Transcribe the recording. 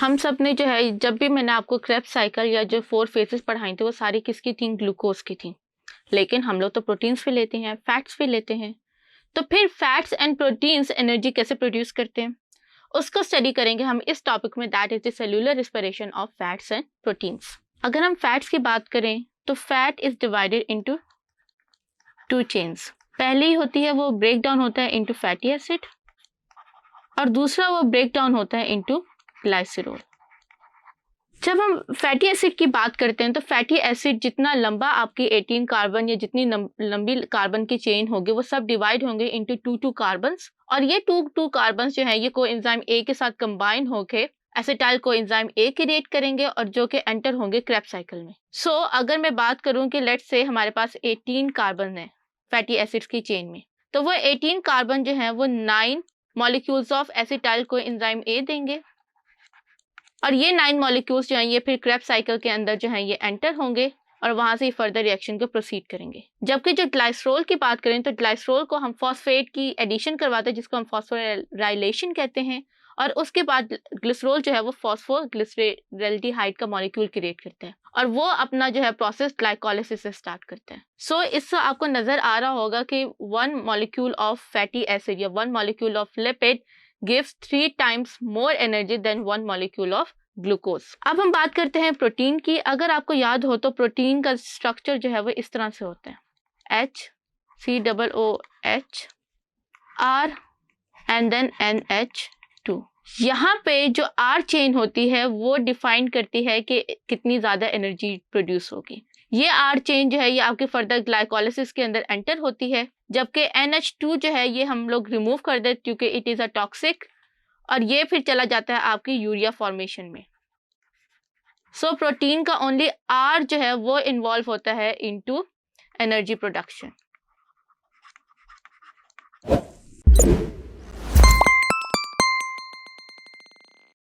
हम सब ने जो है, जब भी मैंने आपको क्रेब्स साइकिल या जो 4 फेजेस पढ़ाई थी वो सारी किसकी थी? ग्लूकोज की थी। लेकिन हम लोग तो प्रोटीन्स भी लेते हैं, फैट्स भी लेते हैं। तो फिर फैट्स एंड प्रोटीन्स एनर्जी कैसे प्रोड्यूस करते हैं, उसको स्टडी करेंगे हम इस टॉपिक में, that is the cellular respiration of fats and proteins. अगर हम फैट्स की बात करें तो fat is divided into 2 chains. पहली होती है वो ब्रेक डाउन होता है इनटू फैटी एसिड, और दूसरा वो ब्रेक डाउन होता है इनटू ग्लाइसरॉल। जब हम फैटी एसिड की बात करते हैं तो फैटी एसिड जितना लंबा आपकी 18 कार्बन या जितनी लंबी कार्बन की चेन होगी वो सब डिवाइड होंगे इनटू 2 कार्बन्स, और ये 2 कार्बन्स जो है ये कोएंजाइम ए के साथ कंबाइन होके एसिटाइल कोएंजाइम ए क्रिएट करेंगे और जो कि एंटर होंगे क्रेब्स साइकिल में। सो अगर मैं बात करूं कि लेट्स से हमारे पास 18 कार्बन है फैटी एसिड्स की चेन में, तो वो 18 कार्बन जो है वो 9 molecules of acetyl coenzyme A देंगे, और ये 9 मॉलिक्यूल्स जो हैं ये फिर क्रेब्स साइकिल के अंदर जो हैं ये एंटर होंगे और वहां से फर्दर रिएक्शन को प्रोसीड करेंगे। जबकि जो ग्लाइसरॉल की बात करें तो ग्लाइसरॉल को हम फॉस्फेट की एडिशन करवाते हैं जिसको हम फॉस्फोराइलेशन कहते हैं, और उसके बाद ग्लिसरॉल जो है वो फॉस्फोग्लिसरैल्डिहाइड का मॉलिक्यूल क्रिएट करते हैं और वो अपना जो है प्रोसेस ग्लाइकोलिसिस से स्टार्ट करते हैं। सो इससे आपको नजर आ रहा होगा कि 1 मॉलिक्यूल ऑफ फैटी एसिड या 1 molecule of lipid gives 3 times more energy than 1 molecule of glucose. अब हम बात करते हैं प्रोटीन की। अगर आपको याद हो तो प्रोटीन का स्ट्रक्चर जो है वो इस तरह से होता है, HCOOH R and then NH2। यहाँ पे जो R चेन होती है वो डिफाइन करती है कि कितनी ज्यादा एनर्जी प्रोड्यूस होगी। ये R चेन जो है ये आपके फर्दर ग्लाइकोलिसिस के अंदर एंटर होती है, जबकि NH2 जो है ये हम लोग रिमूव कर देते क्योंकि इट इज अ टॉक्सिक, और ये फिर चला जाता है आपकी यूरिया फॉर्मेशन में। सो प्रोटीन का ओनली R जो है वो इन्वॉल्व होता है इनटू एनर्जी प्रोडक्शन।